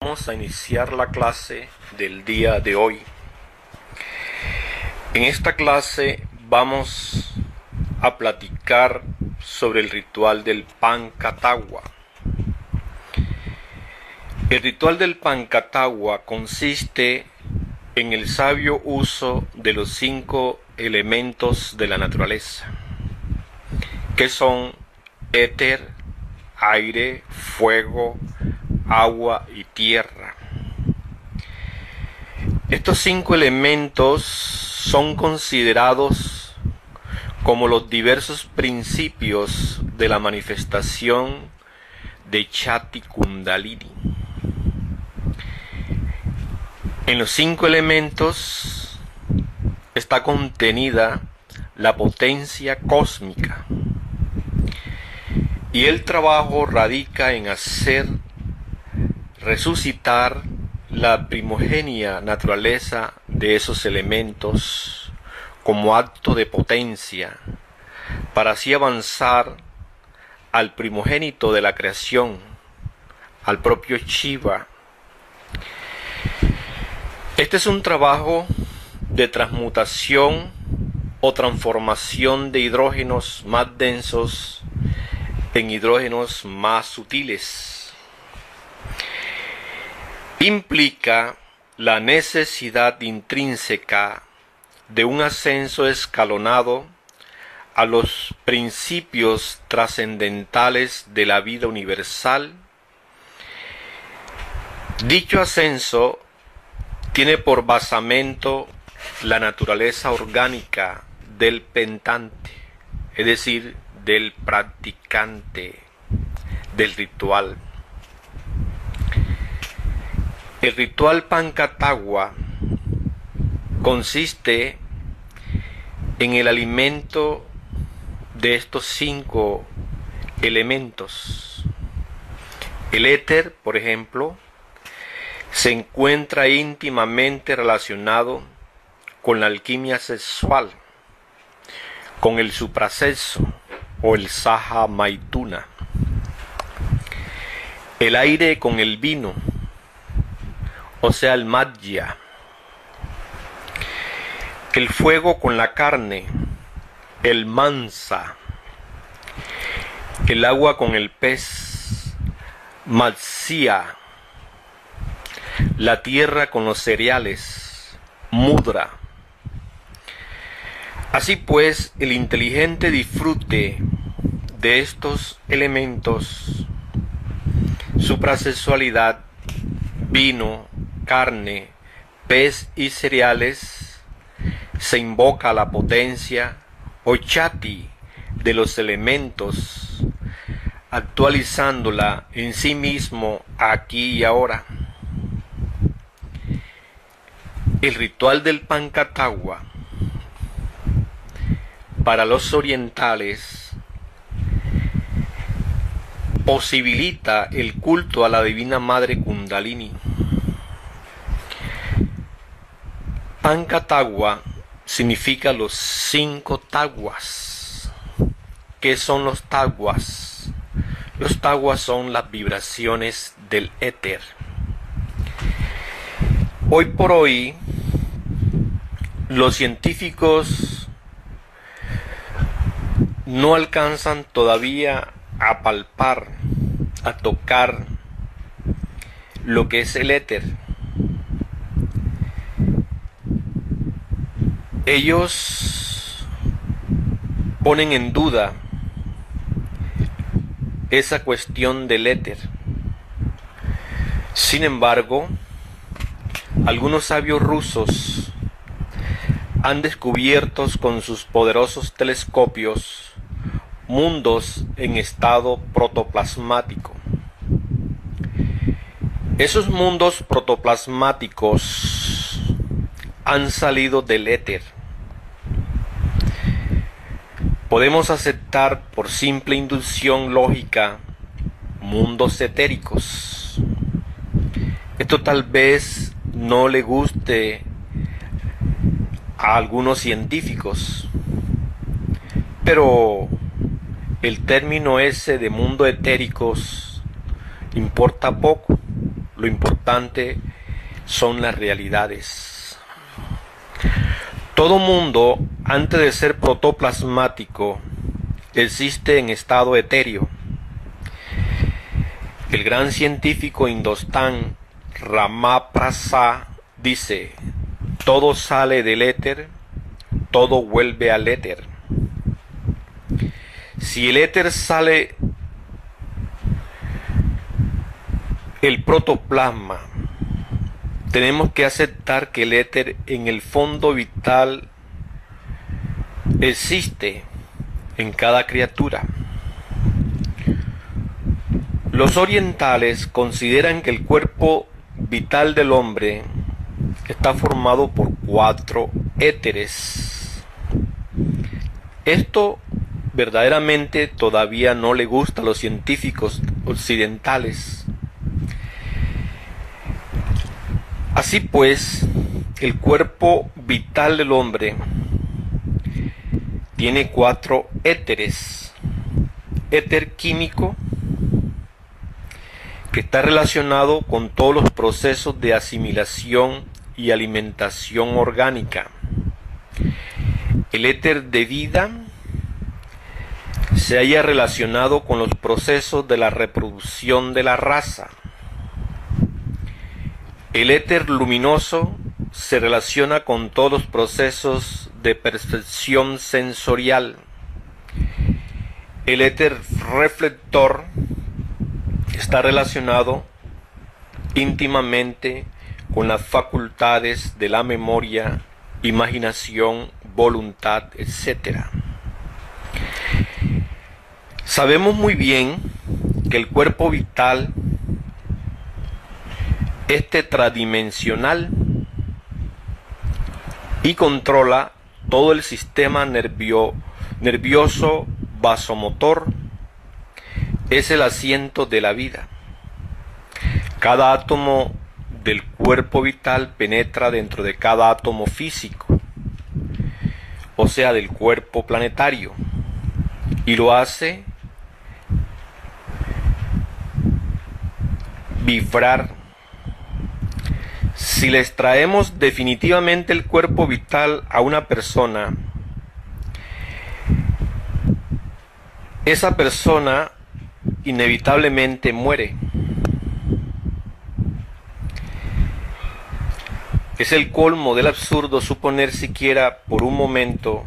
Vamos a iniciar la clase del día de hoy. En esta clase vamos a platicar sobre el ritual del Pancatagua. El ritual del Pancatagua consiste en el sabio uso de los 5 elementos de la naturaleza, que son éter, aire, fuego, agua y tierra. Estos 5 elementos son considerados como los diversos principios de la manifestación de Chati Kundalini. En los 5 elementos está contenida la potencia cósmica, y el trabajo radica en hacer resucitar la primogénita naturaleza de esos elementos como acto de potencia, para así avanzar al primogénito de la creación, al propio Shiva. Este es un trabajo de transmutación o transformación de hidrógenos más densos en hidrógenos más sutiles. Implica la necesidad intrínseca de un ascenso escalonado a los principios trascendentales de la vida universal. Dicho ascenso tiene por basamento la naturaleza orgánica del pentante, es decir, del practicante del ritual. El ritual Pancatagua consiste en el alimento de estos 5 elementos. El éter, por ejemplo, se encuentra íntimamente relacionado con la alquimia sexual, con el suprasexo o el Saha Maituna. El aire con el vino, o sea, el Madhya. El fuego con la carne, el Mansa. El agua con el pez, Matsya. La tierra con los cereales, Mudra. Así pues, el inteligente disfrute de estos elementos, suprasexualidad, vino, carne, pez y cereales, se invoca la potencia o Chati de los elementos, actualizándola en sí mismo aquí y ahora. El ritual del Pancatagua para los orientales posibilita el culto a la Divina Madre Kundalini. Pancatagua significa los 5 taguas. ¿Qué son los taguas? Los taguas son las vibraciones del éter. Hoy por hoy, los científicos no alcanzan todavía a palpar, a tocar lo que es el éter. Ellos ponen en duda esa cuestión del éter. Sin embargo, algunos sabios rusos han descubierto con sus poderosos telescopios mundos en estado protoplasmático. Esos mundos protoplasmáticos han salido del éter. Podemos aceptar por simple inducción lógica mundos etéricos. Esto tal vez no le guste a algunos científicos, pero el término ese de mundo etéricos importa poco. lo importante son las realidades. Todo mundo, antes de ser protoplasmático, existe en estado etéreo. El gran científico Hindostán Ramaprasad dice: todo sale del éter, todo vuelve al éter. Si el éter sale, el protoplasma, tenemos que aceptar que el éter en el fondo vital existe en cada criatura. Los orientales consideran que el cuerpo vital del hombre está formado por 4 éteres. Esto verdaderamente todavía no le gusta a los científicos occidentales. Así pues, el cuerpo vital del hombre tiene 4 éteres. Éter químico, que está relacionado con todos los procesos de asimilación y alimentación orgánica. El éter de vida se halla relacionado con los procesos de la reproducción de la raza. El éter luminoso se relaciona con todos los procesos de percepción sensorial. El éter reflector está relacionado íntimamente con las facultades de la memoria, imaginación, voluntad, etc. Sabemos muy bien que el cuerpo vital es tetradimensional y controla todo el sistema nervioso vasomotor. Es el asiento de la vida. Cada átomo del cuerpo vital penetra dentro de cada átomo físico, o sea, del cuerpo planetario, y lo hace vibrar. Si le extraemos definitivamente el cuerpo vital a una persona, esa persona inevitablemente muere. Es el colmo del absurdo suponer siquiera por un momento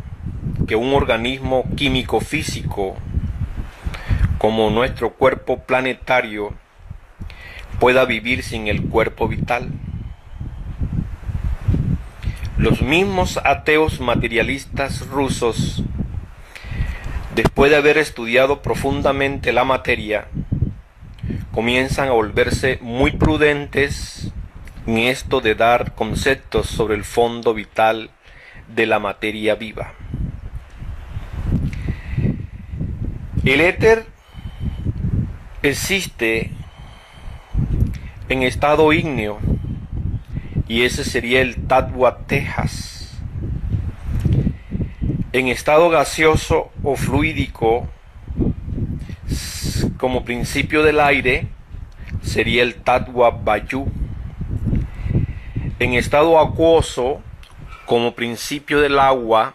que un organismo químico físico como nuestro cuerpo planetario pueda vivir sin el cuerpo vital. Los mismos ateos materialistas rusos, después de haber estudiado profundamente la materia, comienzan a volverse muy prudentes en esto de dar conceptos sobre el fondo vital de la materia viva. El éter existe en estado ígneo, y ese sería el Tattva Tejas. En estado gaseoso o fluídico, como principio del aire, sería el Tattva Vayu. En estado acuoso, como principio del agua,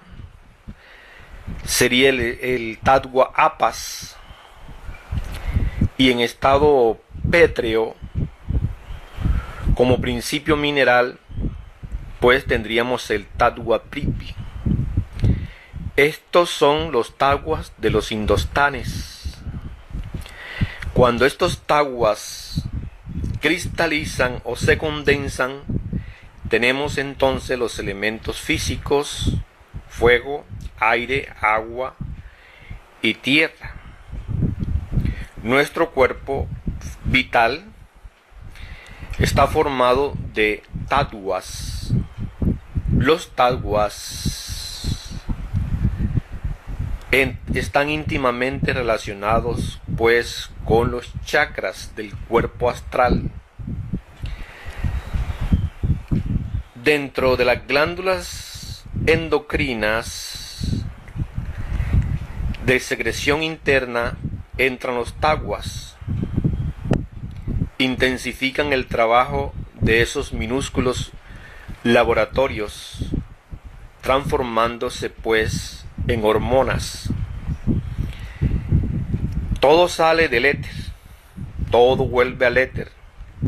sería el Tattva Apas. Y en estado pétreo, como principio mineral, pues tendríamos el Tattva Prithvi. Estos son los tattwas de los indostanes. Cuando estos tattwas cristalizan o se condensan, tenemos entonces los elementos físicos: fuego, aire, agua y tierra. Nuestro cuerpo vital está formado de tattwas. Los tattwas están íntimamente relacionados pues con los chakras del cuerpo astral. Dentro de las glándulas endocrinas de secreción interna entran los tattwas. intensifican el trabajo de esos minúsculos laboratorios, transformándose pues en hormonas. Todo sale del éter, todo vuelve al éter,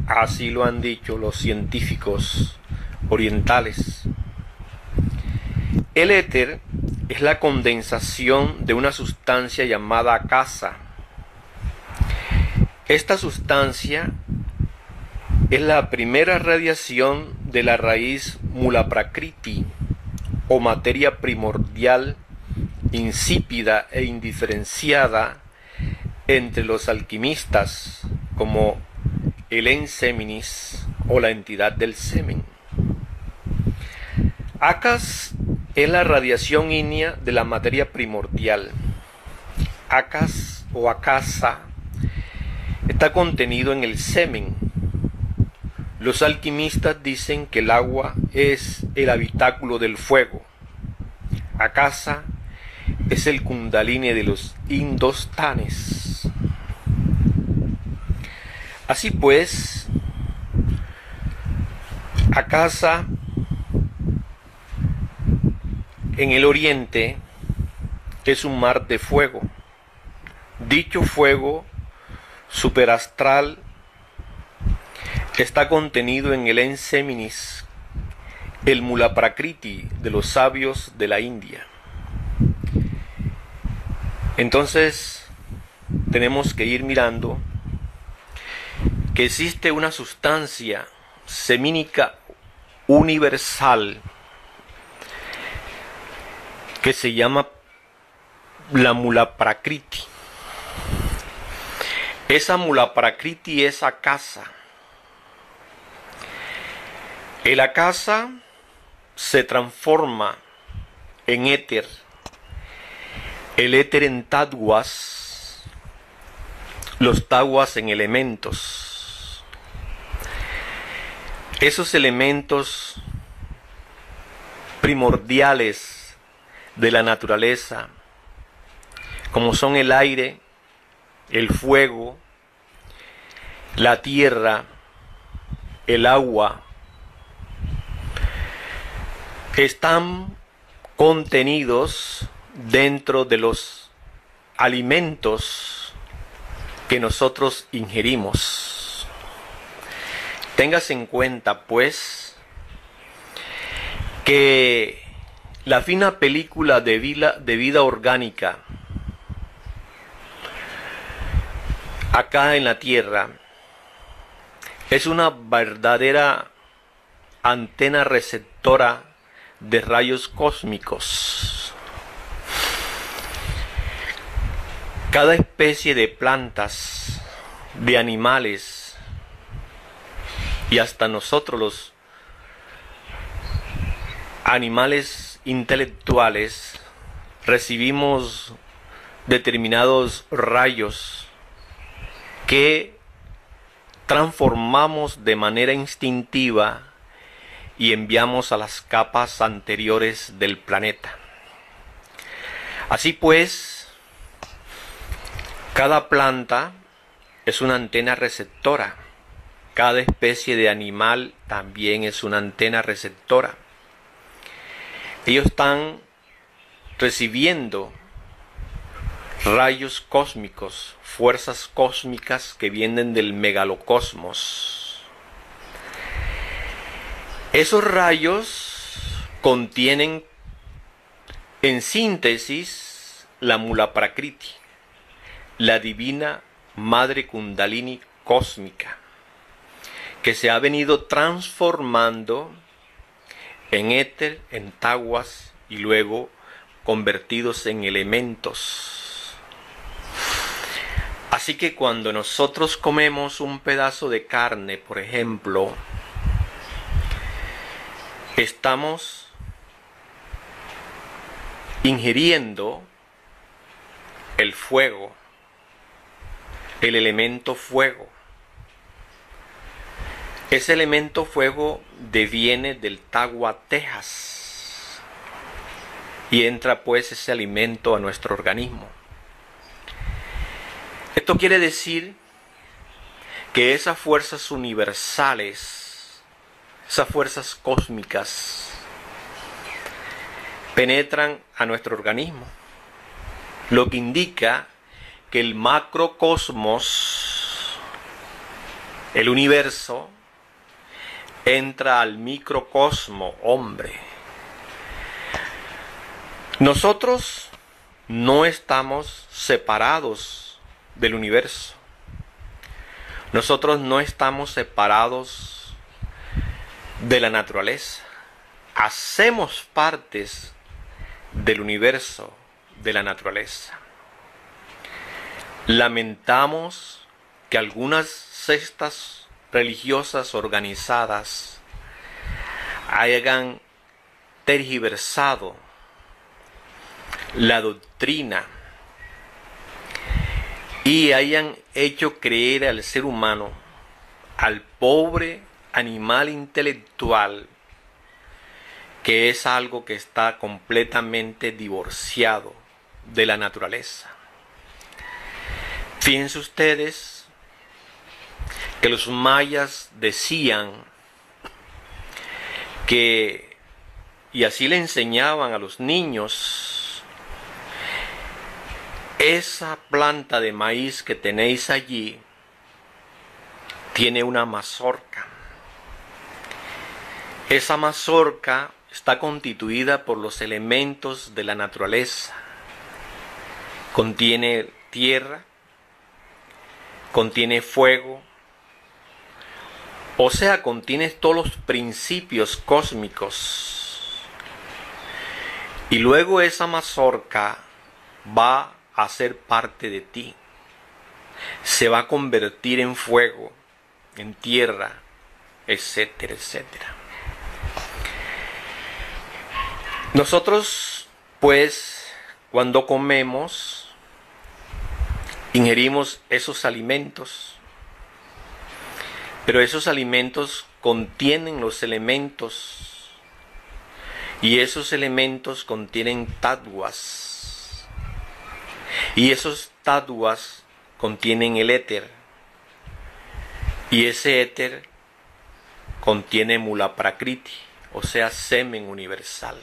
así lo han dicho los científicos orientales. El éter es la condensación de una sustancia llamada akasa. Esta sustancia es la primera radiación de la raíz mula prakriti, o materia primordial, insípida e indiferenciada entre los alquimistas, como el enseminis o la entidad del semen. Akas es la radiación ígnea de la materia primordial. Akas o akasa está contenido en el semen. Los alquimistas dicen que el agua es el habitáculo del fuego. Akasa es el kundalini de los hindustanes. Así pues, Akasa en el oriente es un mar de fuego. Dicho fuego superastral está contenido en el enseminis, el mula prakriti de los sabios de la India. Entonces tenemos que ir mirando que existe una sustancia semínica universal que se llama la mula prakriti. Esa mula prakriti es akasa. El akasa se transforma en éter, el éter en taduas, los taduas en elementos. Esos elementos primordiales de la naturaleza, como son el aire, el fuego, la tierra, el agua, están contenidos dentro de los alimentos que nosotros ingerimos. Téngase en cuenta, pues, que la fina película de vida orgánica acá en la Tierra es una verdadera antena receptora de rayos cósmicos. Cada especie de plantas, de animales y hasta nosotros los animales intelectuales recibimos determinados rayos que transformamos de manera instintiva y enviamos a las capas anteriores del planeta. Así pues, cada planta es una antena receptora, cada especie de animal también es una antena receptora. Ellos están recibiendo rayos cósmicos, fuerzas cósmicas que vienen del megalocosmos. Esos rayos contienen en síntesis la mula prakriti, la divina madre kundalini cósmica, que se ha venido transformando en éter, en taduas y luego convertidos en elementos. Así que cuando nosotros comemos un pedazo de carne, por ejemplo, estamos ingiriendo el fuego, el elemento fuego. Ese elemento fuego deviene del tagua tejas y entra pues ese alimento a nuestro organismo. Esto quiere decir que esas fuerzas universales, esas fuerzas cósmicas, penetran a nuestro organismo, lo que indica que el macrocosmos, el universo, entra al microcosmo, hombre. Nosotros no estamos separados del universo. Nosotros no estamos separados de la naturaleza. Hacemos partes del universo, de la naturaleza. Lamentamos que algunas sectas religiosas organizadas hayan tergiversado la doctrina y hayan hecho creer al ser humano, al pobre animal intelectual, que es algo que está completamente divorciado de la naturaleza. Fíjense ustedes que los mayas decían que, y así le enseñaban a los niños, esa planta de maíz que tenéis allí tiene una mazorca. Esa mazorca está constituida por los elementos de la naturaleza. Contiene tierra, contiene fuego, o sea, contiene todos los principios cósmicos. Y luego esa mazorca va a ser parte de ti. Se va a convertir en fuego, en tierra, etcétera, etcétera. Nosotros, pues, cuando comemos, ingerimos esos alimentos, pero esos alimentos contienen los elementos, y esos elementos contienen tattvas, y esos tattvas contienen el éter, y ese éter contiene mula prakriti, o sea, semen universal.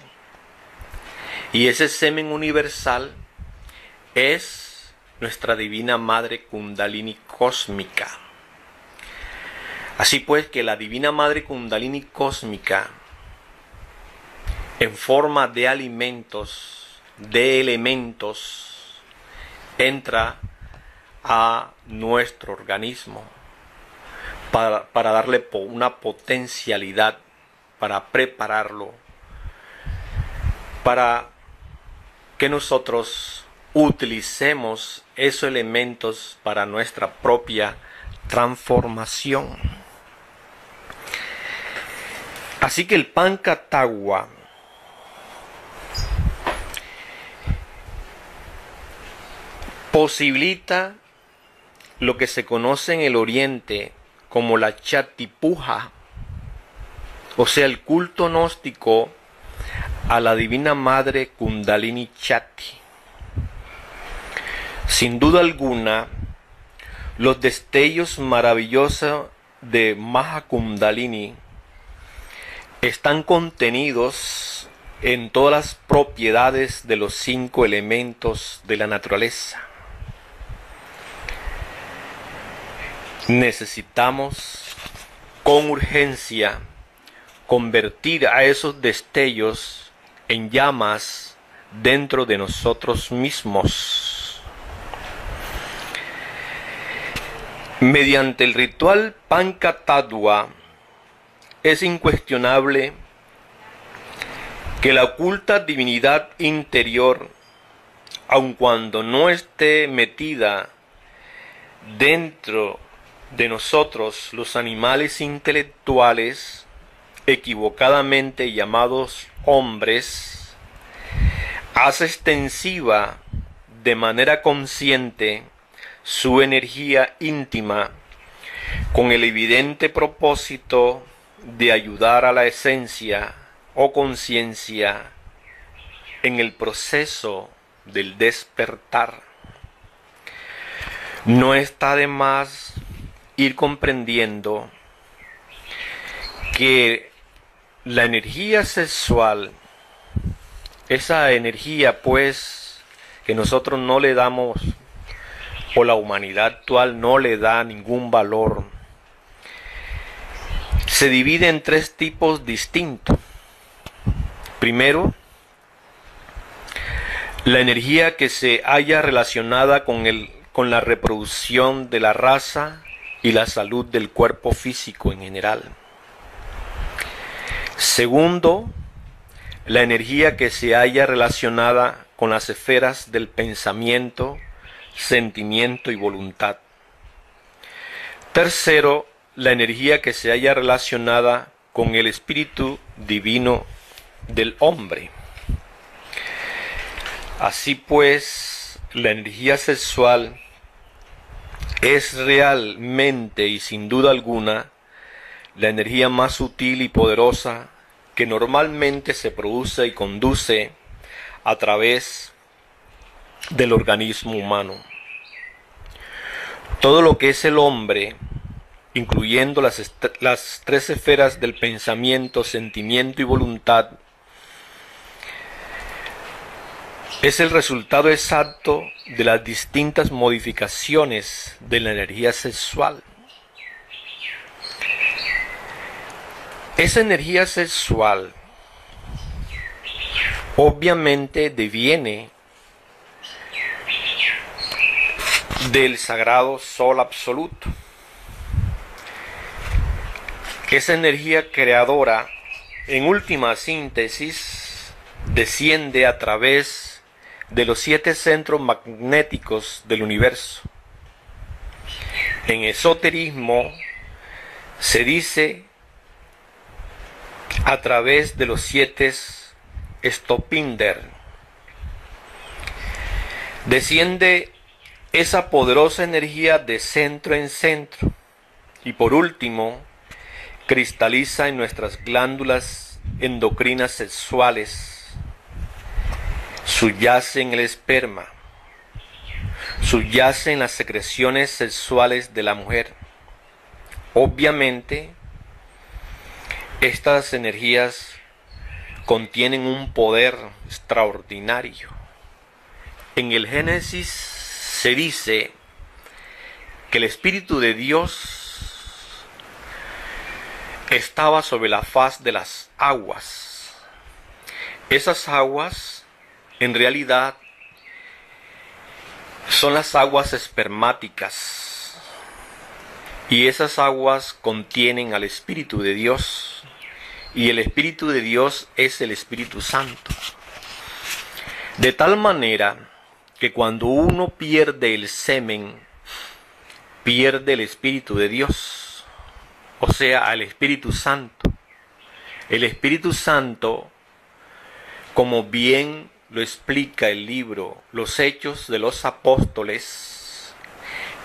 Y ese semen universal es nuestra divina madre Kundalini cósmica. Así pues, que la divina madre Kundalini cósmica, en forma de alimentos, de elementos, entra a nuestro organismo para darle una potencialidad, para prepararlo, para que nosotros utilicemos esos elementos para nuestra propia transformación. Así que el Panca Tagua posibilita lo que se conoce en el Oriente como la Chatipuja, o sea, el culto gnóstico a la divina madre Kundalini Chati. Sin duda alguna, los destellos maravillosos de Maha Kundalini están contenidos en todas las propiedades de los 5 elementos de la naturaleza. Necesitamos con urgencia convertir a esos destellos en llamas dentro de nosotros mismos. Mediante el ritual Panca Tagua es incuestionable que la oculta divinidad interior, aun cuando no esté metida dentro de nosotros, los animales intelectuales equivocadamente llamados hombres, hace extensiva de manera consciente su energía íntima con el evidente propósito de ayudar a la esencia o conciencia en el proceso del despertar. No está de más ir comprendiendo que la energía sexual, esa energía pues que nosotros no le damos, o la humanidad actual no le da ningún valor, se divide en tres tipos distintos. Primero, la energía que se halla relacionada con la reproducción de la raza y la salud del cuerpo físico en general. Segundo, la energía que se halla relacionada con las esferas del pensamiento, sentimiento y voluntad. Tercero, la energía que se halla relacionada con el espíritu divino del hombre. Así pues, la energía sexual es realmente y sin duda alguna la energía más sutil y poderosa que normalmente se produce y conduce a través del organismo humano. Todo lo que es el hombre, incluyendo las tres esferas del pensamiento, sentimiento y voluntad, es el resultado exacto de las distintas modificaciones de la energía sexual. Esa energía sexual obviamente deviene del sagrado sol absoluto. Esa energía creadora, en última síntesis, desciende a través de los 7 centros magnéticos del universo. En esoterismo se dice a través de los 7 Stopinder. Desciende esa poderosa energía de centro en centro y por último cristaliza en nuestras glándulas endocrinas sexuales, subyace en el esperma, subyace en las secreciones sexuales de la mujer. Obviamente, estas energías contienen un poder extraordinario. En el Génesis se dice que el Espíritu de Dios estaba sobre la faz de las aguas. Esas aguas, en realidad, son las aguas espermáticas. Y esas aguas contienen al Espíritu de Dios. Y el Espíritu de Dios es el Espíritu Santo. De tal manera que cuando uno pierde el semen, pierde el Espíritu de Dios, o sea, al Espíritu Santo. El Espíritu Santo, como bien lo explica el libro Los Hechos de los Apóstoles,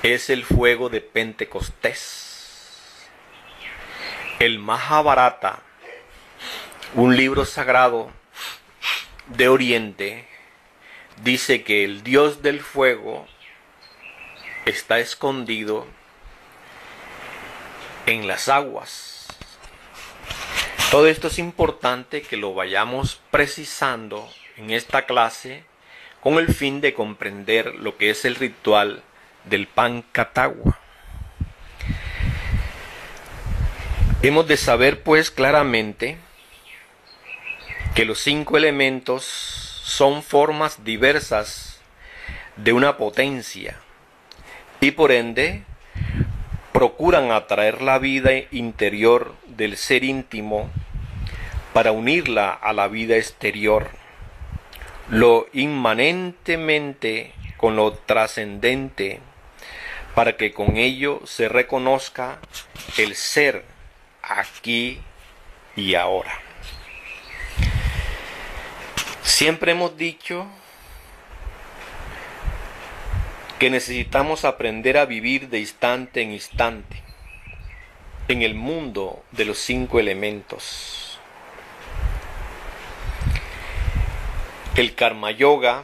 es el fuego de Pentecostés. El Mahabharata, un libro sagrado de Oriente, dice que el Dios del fuego está escondido en las aguas. Todo esto es importante que lo vayamos precisando en esta clase con el fin de comprender lo que es el ritual del Panchatagua. Hemos de saber pues claramente que los 5 elementos son formas diversas de una potencia y por ende procuran atraer la vida interior del ser íntimo para unirla a la vida exterior, lo inmanentemente con lo trascendente, para que con ello se reconozca el ser aquí y ahora. Siempre hemos dicho que necesitamos aprender a vivir de instante en instante en el mundo de los 5 elementos. El Karma Yoga,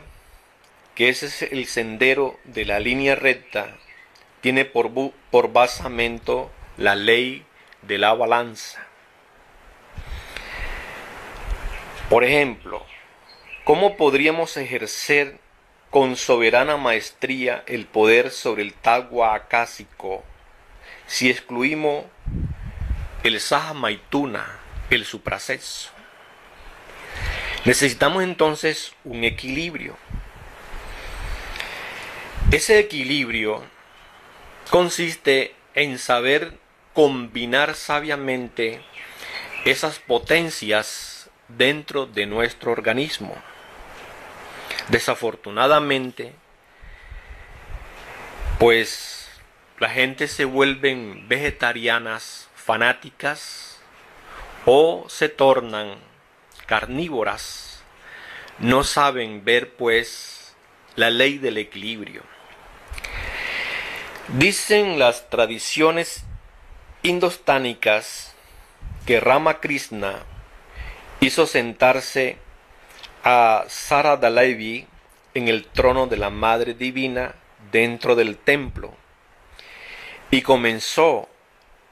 que ese es el sendero de la línea recta, tiene por basamento la ley de la balanza. Por ejemplo, ¿cómo podríamos ejercer con soberana maestría el poder sobre el tagua acásico si excluimos el saha maituna, el suprasexo? Necesitamos entonces un equilibrio. Ese equilibrio consiste en saber combinar sabiamente esas potencias dentro de nuestro organismo. Desafortunadamente, pues la gente se vuelven vegetarianas fanáticas o se tornan carnívoras. No saben ver pues la ley del equilibrio. Dicen las tradiciones indostánicas que Ramakrishna hizo sentarse a Saradalevi en el trono de la Madre Divina dentro del templo y comenzó,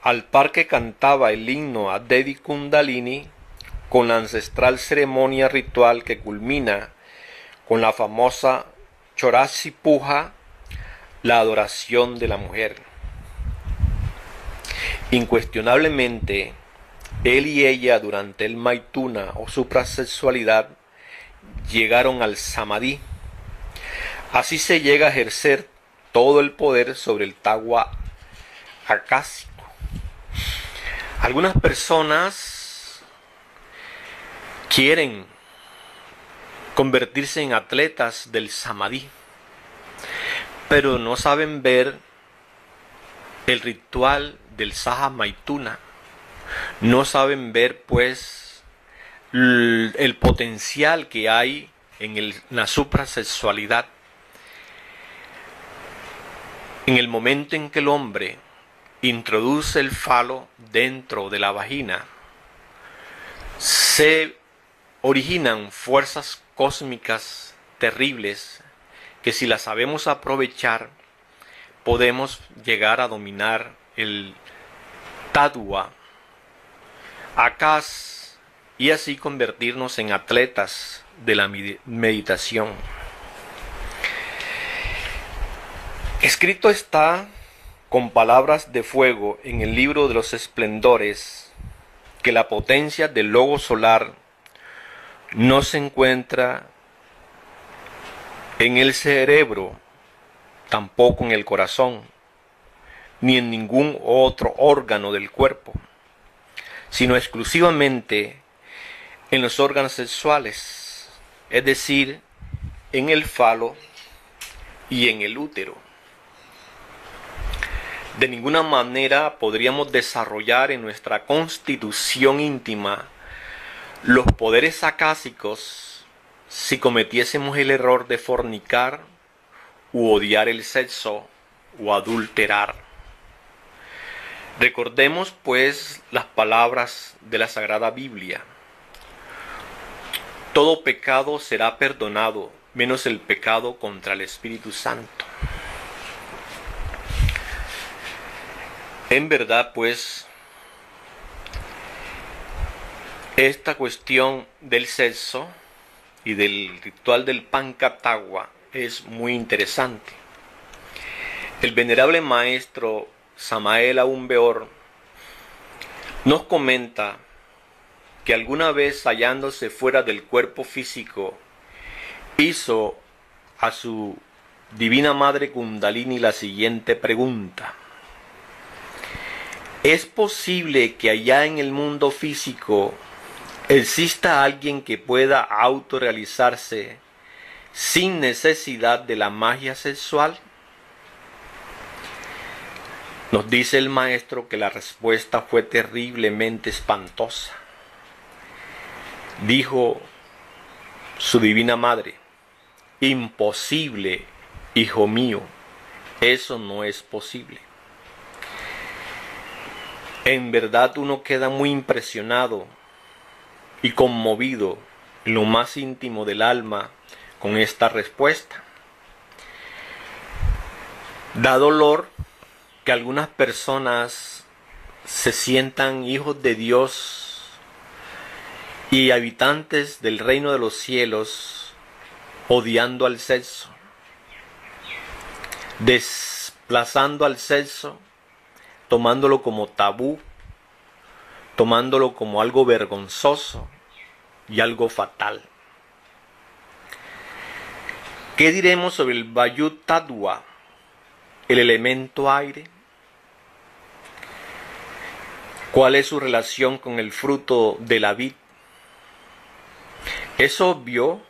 al par que cantaba el himno a Devi Kundalini, con la ancestral ceremonia ritual que culmina con la famosa Chorasi Puja, la adoración de la mujer. Incuestionablemente, él y ella durante el Maituna o suprasexualidad llegaron al Samadhi. Así se llega a ejercer todo el poder sobre el tagua acásico. Algunas personas quieren convertirse en atletas del Samadhi, pero no saben ver el ritual del Saha Maituna. No saben ver pues el potencial que hay en la suprasexualidad. En el momento en que el hombre introduce el falo dentro de la vagina, se originan fuerzas cósmicas terribles que, si las sabemos aprovechar, podemos llegar a dominar el Tattva Akas y así convertirnos en atletas de la meditación. Escrito está con palabras de fuego en el libro de los esplendores que la potencia del logo solar no se encuentra en el cerebro, tampoco en el corazón, ni en ningún otro órgano del cuerpo, sino exclusivamente en los órganos sexuales, es decir, en el falo y en el útero. De ninguna manera podríamos desarrollar en nuestra constitución íntima los poderes acásicos si cometiésemos el error de fornicar u odiar el sexo o adulterar. Recordemos pues las palabras de la Sagrada Biblia: todo pecado será perdonado, menos el pecado contra el Espíritu Santo. En verdad pues, esta cuestión del sexo y del ritual del Pancatagua es muy interesante. El venerable maestro Samael Aun Weor nos comenta que alguna vez, hallándose fuera del cuerpo físico, hizo a su divina madre Kundalini la siguiente pregunta: ¿es posible que allá en el mundo físico exista alguien que pueda autorrealizarse sin necesidad de la magia sexual? Nos dice el maestro que la respuesta fue terriblemente espantosa. Dijo su divina madre: imposible, hijo mío, eso no es posible. En verdad uno queda muy impresionado y conmovido en lo más íntimo del alma con esta respuesta. Da dolor que algunas personas se sientan hijos de Dios y habitantes del reino de los cielos, odiando al sexo, desplazando al sexo, tomándolo como tabú, tomándolo como algo vergonzoso y algo fatal. ¿Qué diremos sobre el Vayu Tattva, el elemento aire? ¿Cuál es su relación con el fruto de la vid? Es obvio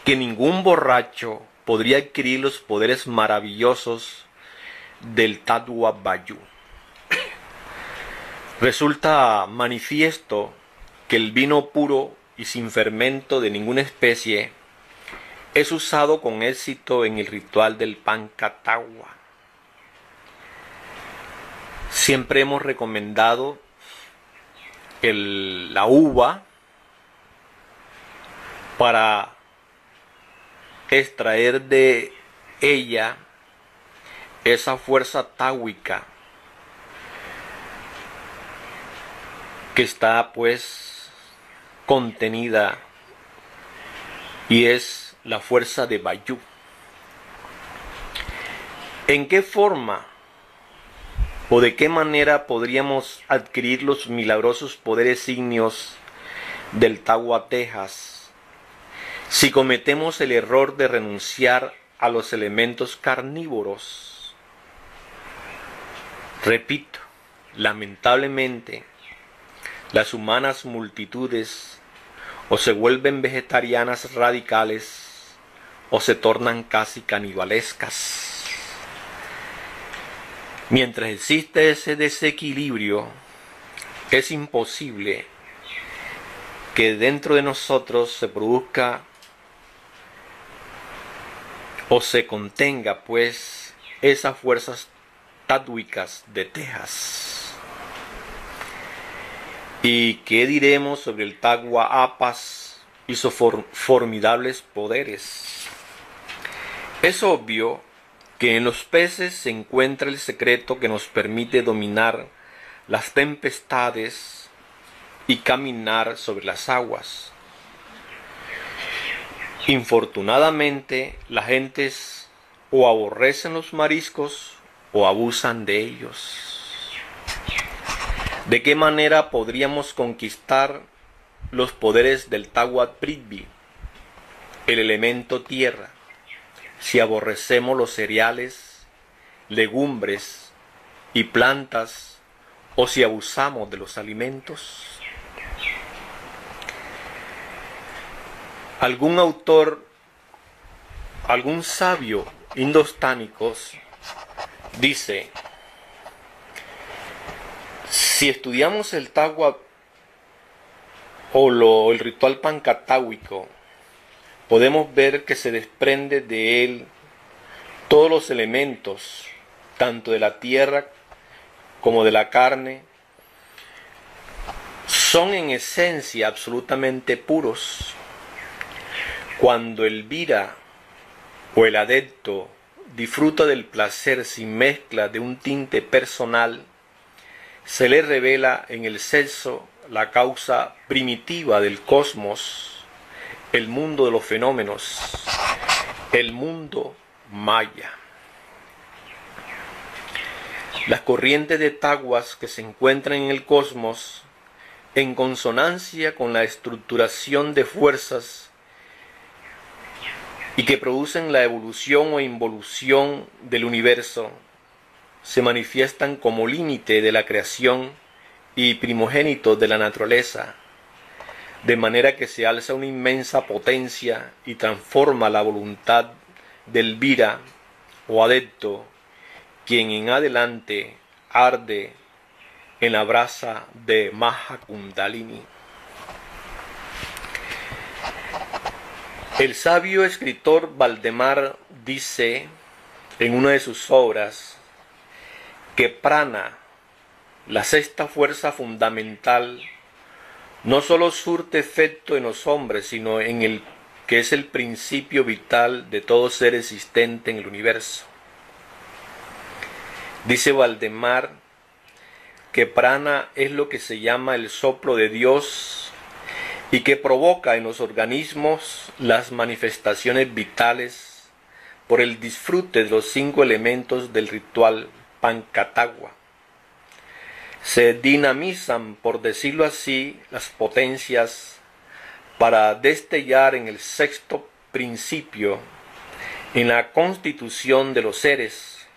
que ningún borracho podría adquirir los poderes maravillosos del Tattva Vayu. Resulta manifiesto que el vino puro y sin fermento de ninguna especie es usado con éxito en el ritual del Pancatawa. Siempre hemos recomendado la uva para extraer de ella esa fuerza táuica que está pues contenida, y es la fuerza de Vayu. ¿En qué forma o de qué manera podríamos adquirir los milagrosos poderes ígneos del Tattva Tejas si cometemos el error de renunciar a los elementos carnívoros? Repito, lamentablemente, las humanas multitudes o se vuelven vegetarianas radicales o se tornan casi canibalescas. Mientras existe ese desequilibrio, es imposible que dentro de nosotros se produzca o se contenga pues esas fuerzas tátwicas de Tejas. ¿Y qué diremos sobre el Tattva Apas y sus formidables poderes? Es obvio que en los peces se encuentra el secreto que nos permite dominar las tempestades y caminar sobre las aguas. Infortunadamente, las gentes o aborrecen los mariscos o abusan de ellos. ¿De qué manera podríamos conquistar los poderes del Tattva Prithvi, el elemento tierra, si aborrecemos los cereales, legumbres y plantas, o si abusamos de los alimentos? Algún autor, algún sabio indostánico dice: si estudiamos el Tattva o el ritual pancatáwico, podemos ver que se desprende de él todos los elementos, tanto de la tierra como de la carne. Son en esencia absolutamente puros. Cuando el vira o el adepto disfruta del placer sin mezcla de un tinte personal, se le revela en el sexo la causa primitiva del cosmos, el mundo de los fenómenos, el mundo maya. Las corrientes de tattwas que se encuentran en el cosmos, en consonancia con la estructuración de fuerzas y que producen la evolución o involución del universo, se manifiestan como límite de la creación y primogénito de la naturaleza, de manera que se alza una inmensa potencia y transforma la voluntad del vira o adepto, quien en adelante arde en la brasa de Maha Kundalini. El sabio escritor Valdemar dice en una de sus obras que prana, la sexta fuerza fundamental, no solo surte efecto en los hombres, sino en el que es el principio vital de todo ser existente en el universo. Dice Valdemar que prana es lo que se llama el soplo de Dios y que provoca en los organismos las manifestaciones vitales por el disfrute de los 5 elementos del ritual Pancatagua. Se dinamizan, por decirlo así, las potencias para destellar en el 6º principio, en la constitución de los seres,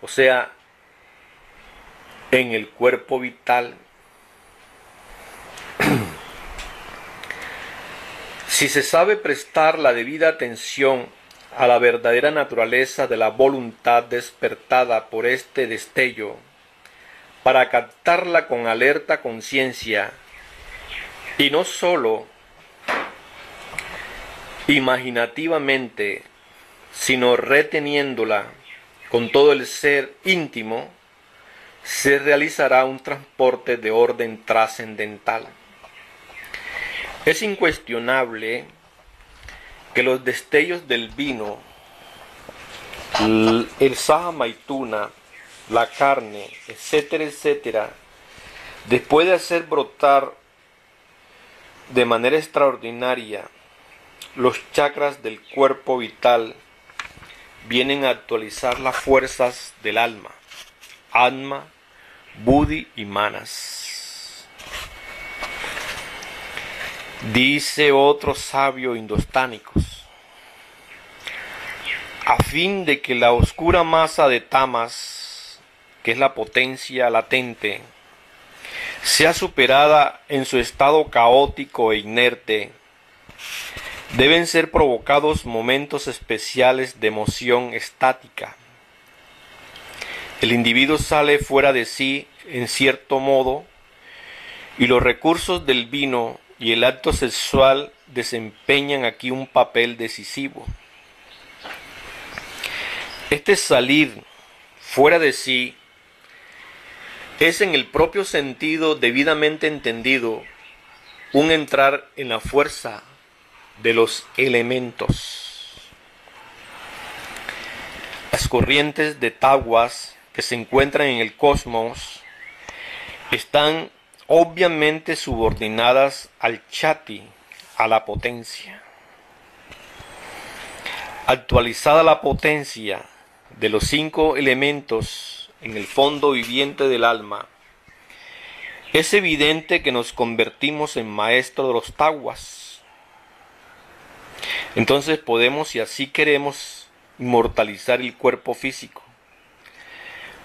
o sea, en el cuerpo vital. Si se sabe prestar la debida atención a la verdadera naturaleza de la voluntad despertada por este destello, para captarla con alerta conciencia, y no sólo imaginativamente, sino reteniéndola con todo el ser íntimo, se realizará un transporte de orden trascendental. Es incuestionable que los destellos del vino, el saja maituna, la carne, etcétera, etcétera, después de hacer brotar de manera extraordinaria los chakras del cuerpo vital, vienen a actualizar las fuerzas del alma, Atma, Buddhi y Manas. Dice otro sabio indostánicos: a fin de que la oscura masa de tamas, que es la potencia latente, sea superada en su estado caótico e inerte, deben ser provocados momentos especiales de emoción estática. El individuo sale fuera de sí en cierto modo, y los recursos del vino y el acto sexual desempeñan aquí un papel decisivo. Este salir fuera de sí es, en el propio sentido debidamente entendido, un entrar en la fuerza de los elementos. Las corrientes de taguas que se encuentran en el cosmos están obviamente subordinadas al chati, a la potencia. Actualizada la potencia de los 5 elementos en el fondo viviente del alma, es evidente que nos convertimos en maestros de los taguas. Entonces podemos, si así queremos, inmortalizar el cuerpo físico,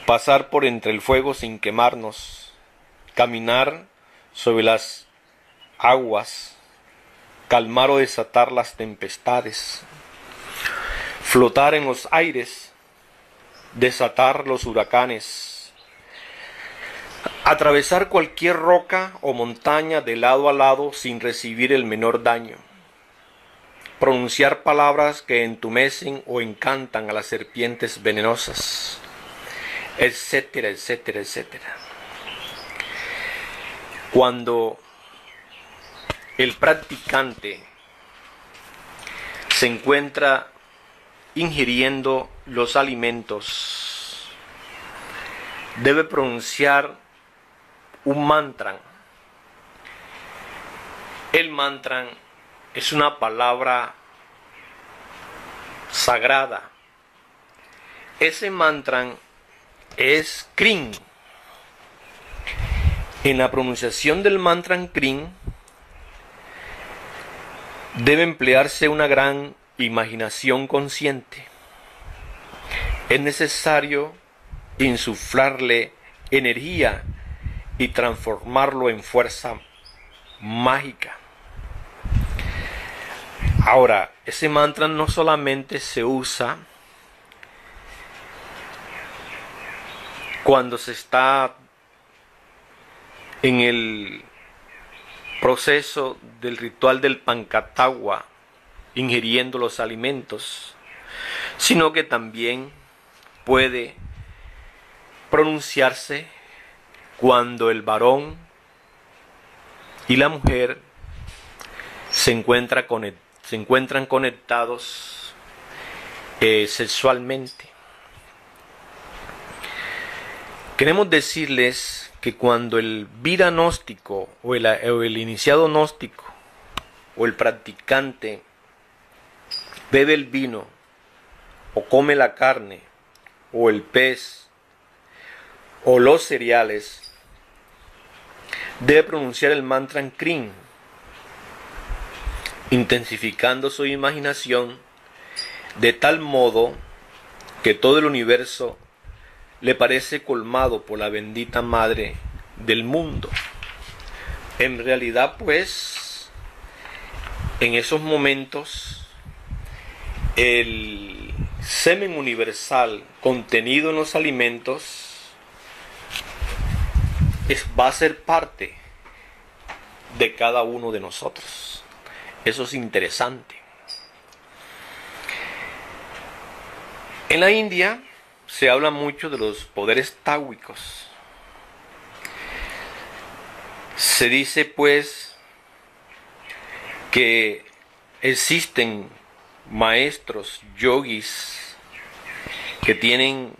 pasar por entre el fuego sin quemarnos, caminar sobre las aguas, calmar o desatar las tempestades, flotar en los aires, desatar los huracanes, atravesar cualquier roca o montaña de lado a lado sin recibir el menor daño, pronunciar palabras que entumecen o encantan a las serpientes venenosas, etcétera, etcétera, etcétera. Cuando el practicante se encuentra ingiriendo los alimentos, debe pronunciar un mantra. El mantra es una palabra sagrada. Ese mantra es Krim. En la pronunciación del mantra Krim debe emplearse una gran imaginación consciente. Es necesario insuflarle energía y transformarlo en fuerza mágica. Ahora, ese mantra no solamente se usa cuando se está en el proceso del ritual del Pancatagua, ingiriendo los alimentos, sino que también puede pronunciarse cuando el varón y la mujer se encuentran conectados sexualmente. Queremos decirles que cuando el vida gnóstico o el iniciado gnóstico o el practicante bebe el vino o come la carne o el pez o los cereales, debe pronunciar el mantra en Krim, intensificando su imaginación de tal modo que todo el universo le parece colmado por la bendita madre del mundo. En realidad, pues, en esos momentos, el semen universal contenido en los alimentos va a ser parte de cada uno de nosotros. Eso es interesante. En la India se habla mucho de los poderes táwicos. Se dice pues que existen maestros yogis que tienen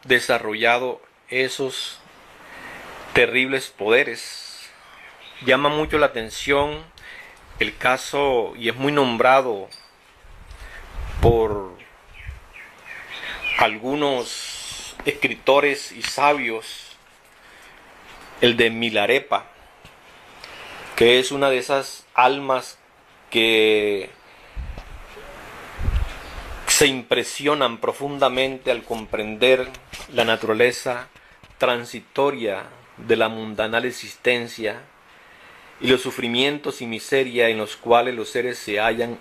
desarrollado esos terribles poderes. Llama mucho la atención el caso, y es muy nombrado por algunos escritores y sabios, el de Milarepa, que es una de esas almas que se impresionan profundamente al comprender la naturaleza transitoria de la mundanal existencia y los sufrimientos y miseria en los cuales los seres se hallan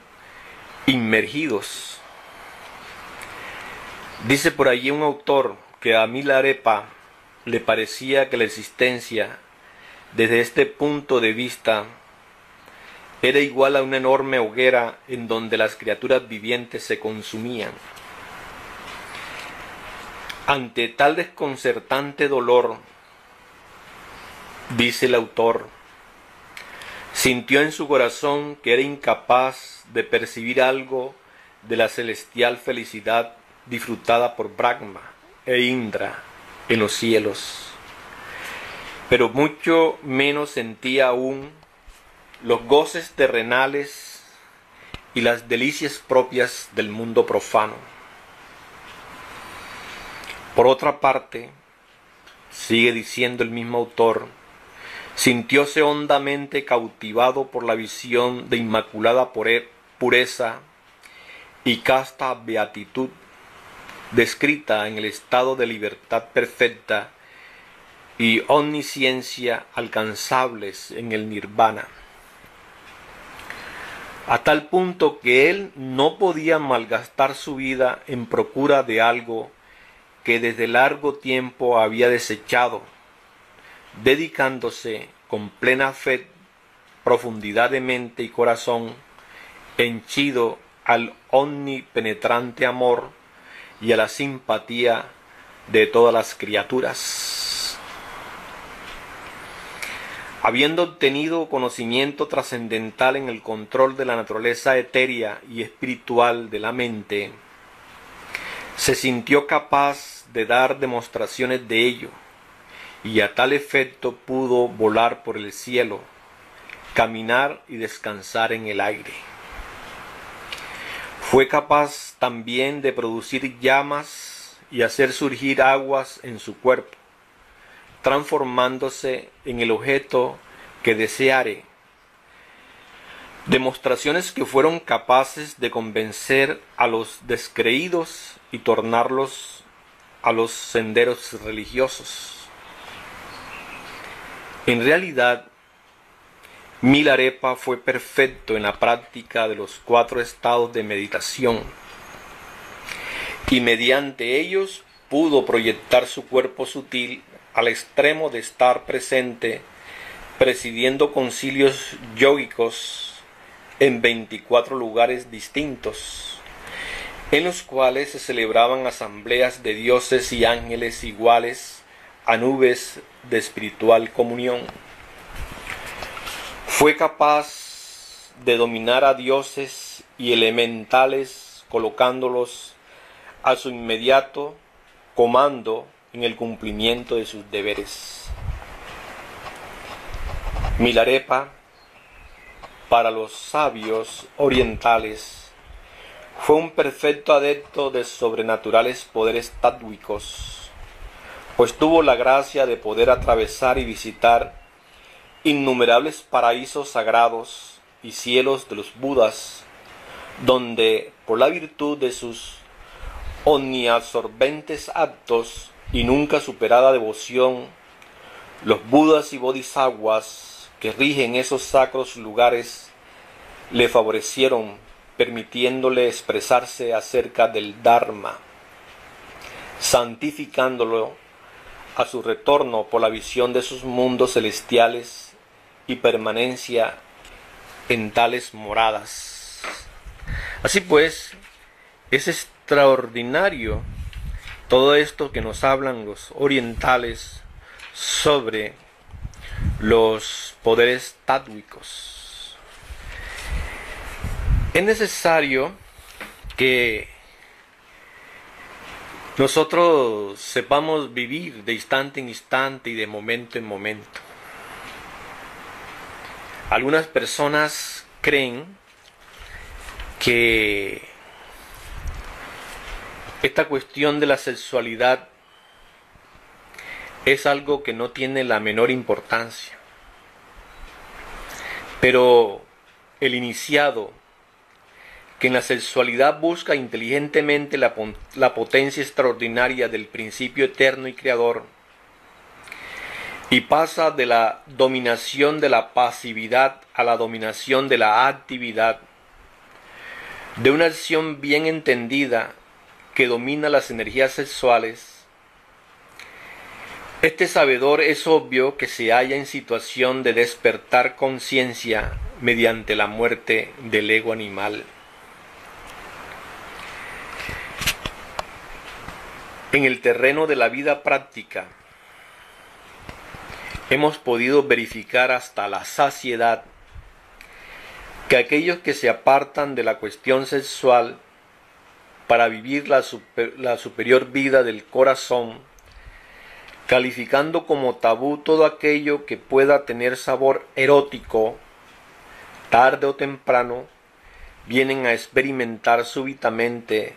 inmergidos. Dice por allí un autor que a Milarepa le parecía que la existencia, desde este punto de vista, era igual a una enorme hoguera en donde las criaturas vivientes se consumían. Ante tal desconcertante dolor, dice el autor, sintió en su corazón que era incapaz de percibir algo de la celestial felicidad disfrutada por Brahma e Indra en los cielos, pero mucho menos sentía aún los goces terrenales y las delicias propias del mundo profano. Por otra parte, sigue diciendo el mismo autor, sintióse hondamente cautivado por la visión de inmaculada pureza y casta beatitud descrita en el estado de libertad perfecta y omnisciencia alcanzables en el nirvana, a tal punto que él no podía malgastar su vida en procura de algo que desde largo tiempo había desechado, dedicándose con plena fe, profundidad de mente y corazón, henchido al omnipenetrante amor y a la simpatía de todas las criaturas. Habiendo obtenido conocimiento trascendental en el control de la naturaleza etérea y espiritual de la mente, se sintió capaz de dar demostraciones de ello, y a tal efecto pudo volar por el cielo, caminar y descansar en el aire. Fue capaz también de producir llamas y hacer surgir aguas en su cuerpo, transformándose en el objeto que deseare. Demostraciones que fueron capaces de convencer a los descreídos y tornarlos a los senderos religiosos. En realidad, Milarepa fue perfecto en la práctica de los 4 estados de meditación y mediante ellos pudo proyectar su cuerpo sutil al extremo de estar presente presidiendo concilios yógicos en 24 lugares distintos, en los cuales se celebraban asambleas de dioses y ángeles iguales a nubes de espiritual comunión. Fue capaz de dominar a dioses y elementales colocándolos a su inmediato comando en el cumplimiento de sus deberes. Milarepa, para los sabios orientales, fue un perfecto adepto de sobrenaturales poderes tátwicos, pues tuvo la gracia de poder atravesar y visitar innumerables paraísos sagrados y cielos de los Budas, donde, por la virtud de sus omniabsorbentes actos y nunca superada devoción, los Budas y Bodhisattvas que rigen esos sacros lugares le favorecieron, permitiéndole expresarse acerca del Dharma, santificándolo a su retorno por la visión de sus mundos celestiales y permanencia en tales moradas. Así pues, es extraordinario todo esto que nos hablan los orientales sobre los poderes tátwicos. Es necesario que nosotros sepamos vivir de instante en instante y de momento en momento. Algunas personas creen que esta cuestión de la sexualidad es algo que no tiene la menor importancia. Pero el iniciado que en la sexualidad busca inteligentemente la potencia extraordinaria del principio eterno y creador, y pasa de la dominación de la pasividad a la dominación de la actividad, de una acción bien entendida que domina las energías sexuales, este sabedor es obvio que se halla en situación de despertar conciencia mediante la muerte del ego animal. En el terreno de la vida práctica, hemos podido verificar hasta la saciedad que aquellos que se apartan de la cuestión sexual para vivir la superior vida del corazón, calificando como tabú todo aquello que pueda tener sabor erótico, tarde o temprano, vienen a experimentar súbitamente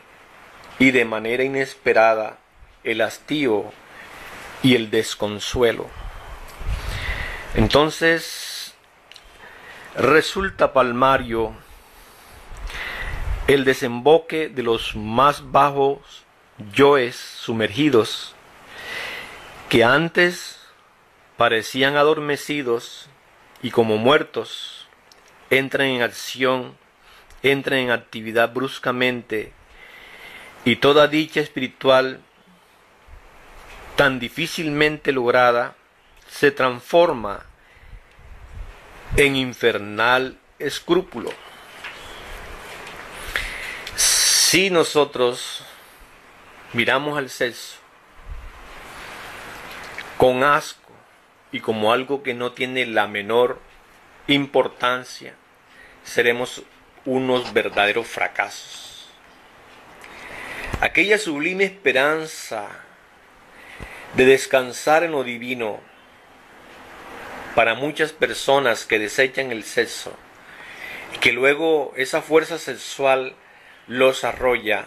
y de manera inesperada el hastío y el desconsuelo. Entonces, resulta palmario el desemboque de los más bajos yoes sumergidos, que antes parecían adormecidos y como muertos, entran en acción, entran en actividad bruscamente, y toda dicha espiritual tan difícilmente lograda se transforma en infernal escrúpulo. Si nosotros miramos al sexo con asco y como algo que no tiene la menor importancia, seremos unos verdaderos fracasos. Aquella sublime esperanza de descansar en lo divino para muchas personas que desechan el sexo, que luego esa fuerza sexual los arrolla,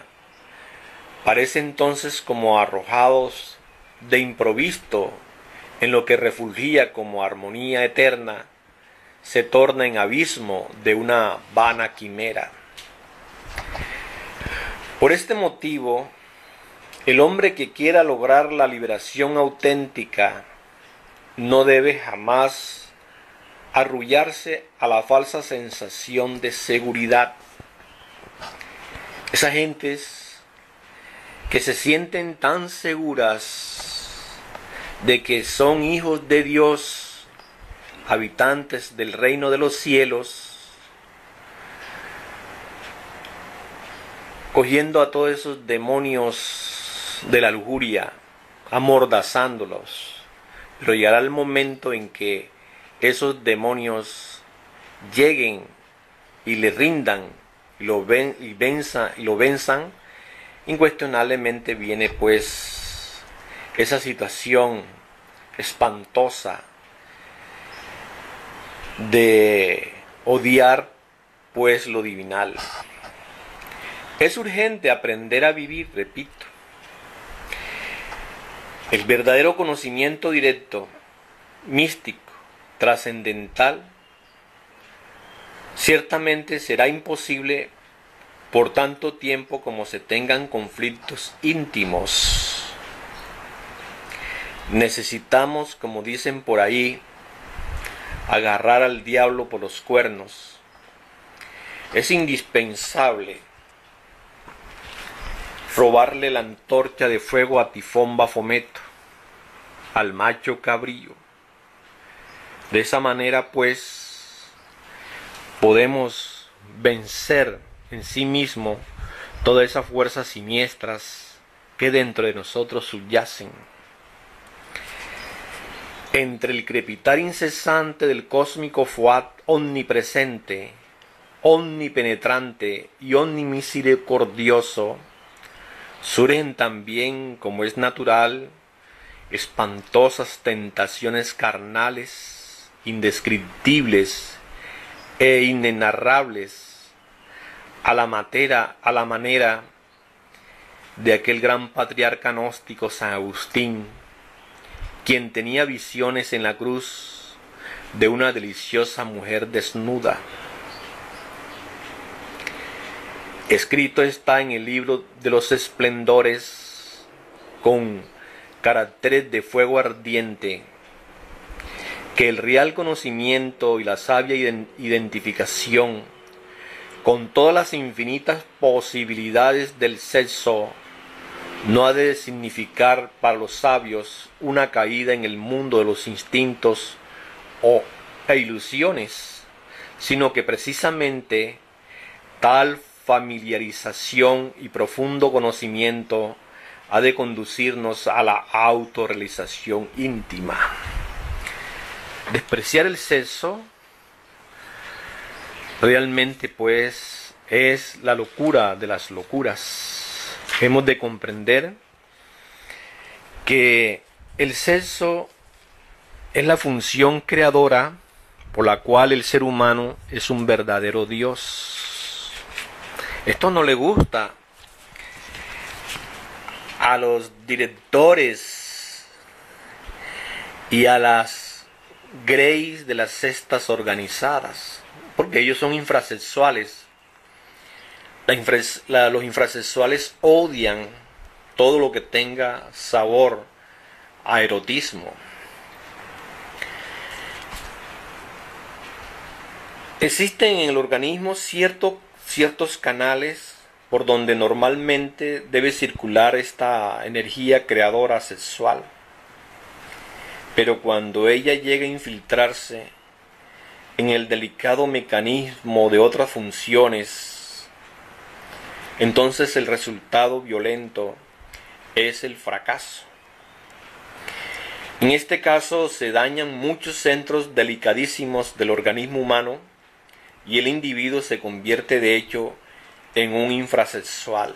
parece entonces como arrojados de improviso en lo que refulgía como armonía eterna, se torna en abismo de una vana quimera. Por este motivo, el hombre que quiera lograr la liberación auténtica no debe jamás arrullarse a la falsa sensación de seguridad. Esas gentes que se sienten tan seguras de que son hijos de Dios, habitantes del reino de los cielos, cogiendo a todos esos demonios de la lujuria, amordazándolos. Pero llegará el momento en que esos demonios lleguen y le rindan y lo venzan, incuestionablemente viene pues esa situación espantosa de odiar pues lo divinal. Es urgente aprender a vivir, repito. El verdadero conocimiento directo, místico, trascendental, ciertamente será imposible por tanto tiempo como se tengan conflictos íntimos. Necesitamos, como dicen por ahí, agarrar al diablo por los cuernos. Es indispensable robarle la antorcha de fuego a Tifón Bafometo, al macho cabrío. De esa manera, pues, podemos vencer en sí mismo todas esas fuerzas siniestras que dentro de nosotros subyacen. Entre el crepitar incesante del cósmico Fuat omnipresente, omnipenetrante y omnimisericordioso, surgen también, como es natural, espantosas tentaciones carnales, indescriptibles e inenarrables, a la manera de aquel gran patriarca gnóstico San Agustín, quien tenía visiones en la cruz de una deliciosa mujer desnuda. Escrito está en el libro de los esplendores con caracteres de fuego ardiente que el real conocimiento y la sabia identificación con todas las infinitas posibilidades del sexo no ha de significar para los sabios una caída en el mundo de los instintos e ilusiones, sino que precisamente tal familiarización y profundo conocimiento ha de conducirnos a la autorrealización íntima. Despreciar el sexo realmente pues es la locura de las locuras. Hemos de comprender que el sexo es la función creadora por la cual el ser humano es un verdadero Dios. Esto no le gusta a los directores y a las greys de las sectas organizadas, porque ellos son infrasexuales. Los infrasexuales odian todo lo que tenga sabor a erotismo. Existen en el organismo ciertos canales por donde normalmente debe circular esta energía creadora sexual. Pero cuando ella llega a infiltrarse en el delicado mecanismo de otras funciones, entonces el resultado violento es el fracaso. En este caso se dañan muchos centros delicadísimos del organismo humano y el individuo se convierte de hecho en un infrasexual.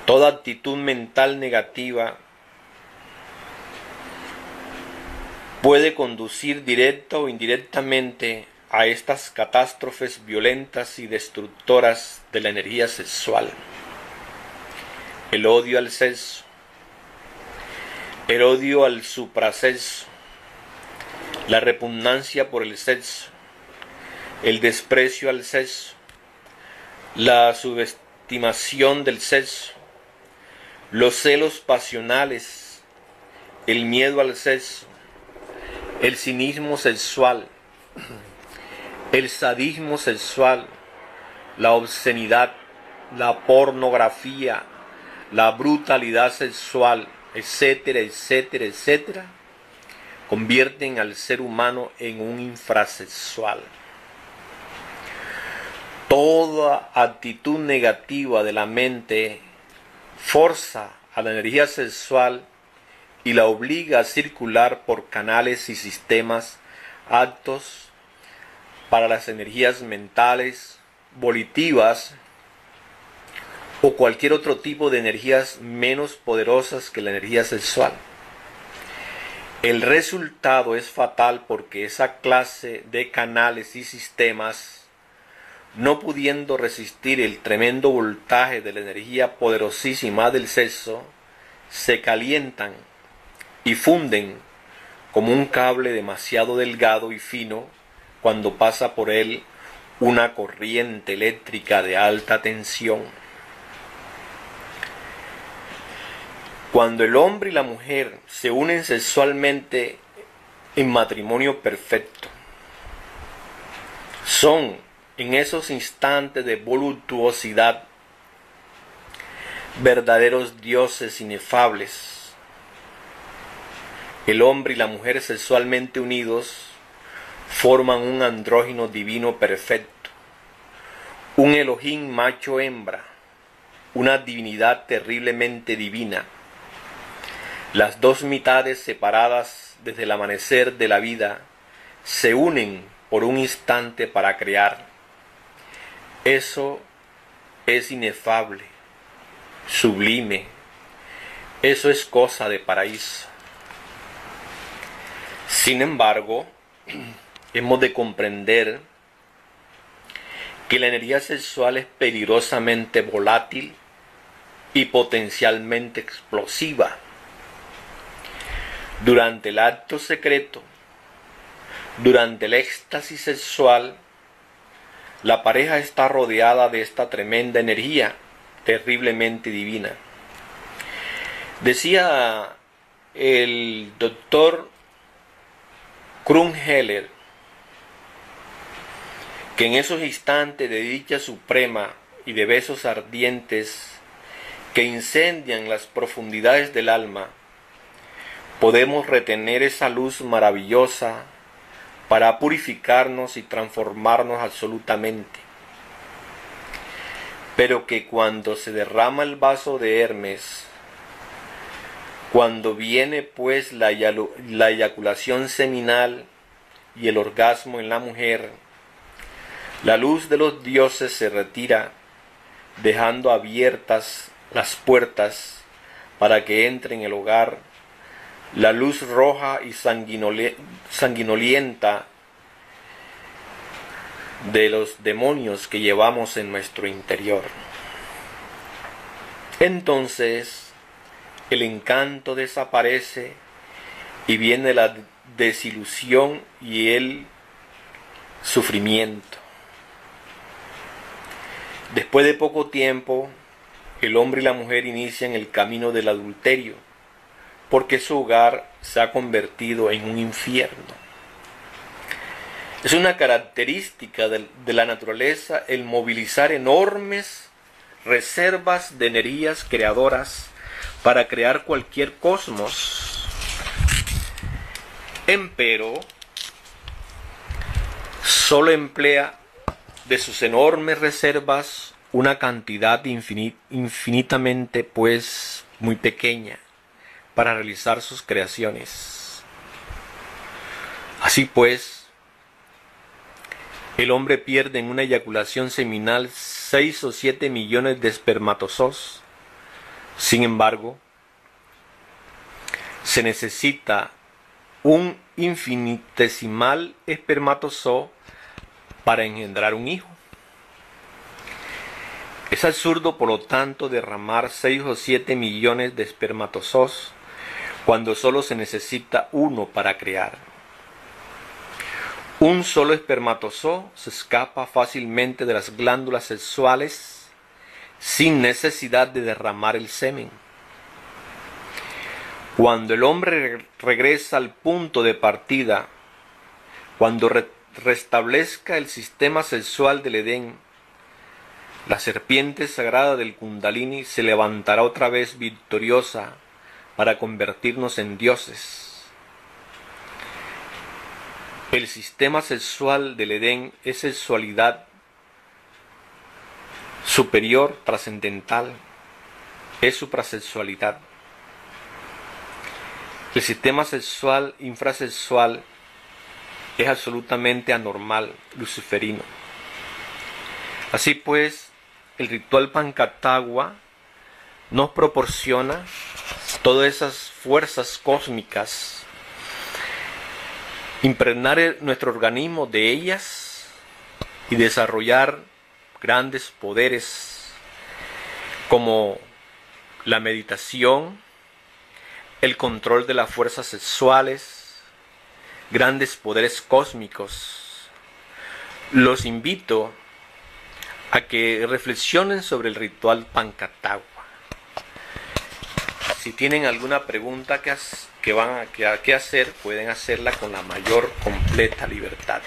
Toda actitud mental negativa puede conducir directa o indirectamente a estas catástrofes violentas y destructoras de la energía sexual. El odio al sexo, el odio al suprasexo, la repugnancia por el sexo, el desprecio al sexo, la subestimación del sexo, los celos pasionales, el miedo al sexo, el cinismo sexual, el sadismo sexual, la obscenidad, la pornografía, la brutalidad sexual, etcétera, etcétera, etcétera, convierten al ser humano en un infrasexual. Toda actitud negativa de la mente forza a la energía sexual y la obliga a circular por canales y sistemas aptos para las energías mentales, volitivas o cualquier otro tipo de energías menos poderosas que la energía sexual. El resultado es fatal porque esa clase de canales y sistemas, no pudiendo resistir el tremendo voltaje de la energía poderosísima del sexo, se calientan y funden como un cable demasiado delgado y fino cuando pasa por él una corriente eléctrica de alta tensión. Cuando el hombre y la mujer se unen sexualmente en matrimonio perfecto, son en esos instantes de voluptuosidad verdaderos dioses inefables. El hombre y la mujer sexualmente unidos forman un andrógino divino perfecto, un Elohim macho-hembra, una divinidad terriblemente divina. Las dos mitades separadas desde el amanecer de la vida se unen por un instante para crear. Eso es inefable, sublime. Eso es cosa de paraíso. Sin embargo, hemos de comprender que la energía sexual es peligrosamente volátil y potencialmente explosiva. Durante el acto secreto, durante el éxtasis sexual, la pareja está rodeada de esta tremenda energía terriblemente divina. Decía el doctor Krumheller que en esos instantes de dicha suprema y de besos ardientes que incendian las profundidades del alma, podemos retener esa luz maravillosa para purificarnos y transformarnos absolutamente. Pero que cuando se derrama el vaso de Hermes, cuando viene pues la eyaculación seminal y el orgasmo en la mujer, la luz de los dioses se retira, dejando abiertas las puertas para que entre en el hogar la luz roja y sanguinolienta de los demonios que llevamos en nuestro interior. Entonces el encanto desaparece y viene la desilusión y el sufrimiento. Después de poco tiempo, el hombre y la mujer inician el camino del adulterio, porque su hogar se ha convertido en un infierno. Es una característica de la naturaleza el movilizar enormes reservas de energías creadoras para crear cualquier cosmos. Empero, solo emplea de sus enormes reservas una cantidad infinitamente pues muy pequeña para realizar sus creaciones. Así pues, el hombre pierde en una eyaculación seminal 6 o 7 millones de espermatozoos. Sin embargo, se necesita un infinitesimal espermatozoo para engendrar un hijo. Es absurdo, por lo tanto, derramar 6 o 7 millones de espermatozoos cuando solo se necesita uno para crear. Un solo espermatozoo se escapa fácilmente de las glándulas sexuales sin necesidad de derramar el semen. Cuando el hombre regresa al punto de partida, cuando restablezca el sistema sexual del Edén, la serpiente sagrada del Kundalini se levantará otra vez victoriosa para convertirnos en dioses. El sistema sexual del Edén es sexualidad superior, trascendental, es suprasexualidad. El sistema sexual infrasexual es absolutamente anormal, luciferino. Así pues, el ritual Pancatagua nos proporciona todas esas fuerzas cósmicas, impregnar nuestro organismo de ellas y desarrollar grandes poderes como la meditación, el control de las fuerzas sexuales, grandes poderes cósmicos. Los invito a que reflexionen sobre el ritual Pancatagua. Si tienen alguna pregunta que hacer, pueden hacerla con la mayor completa libertad.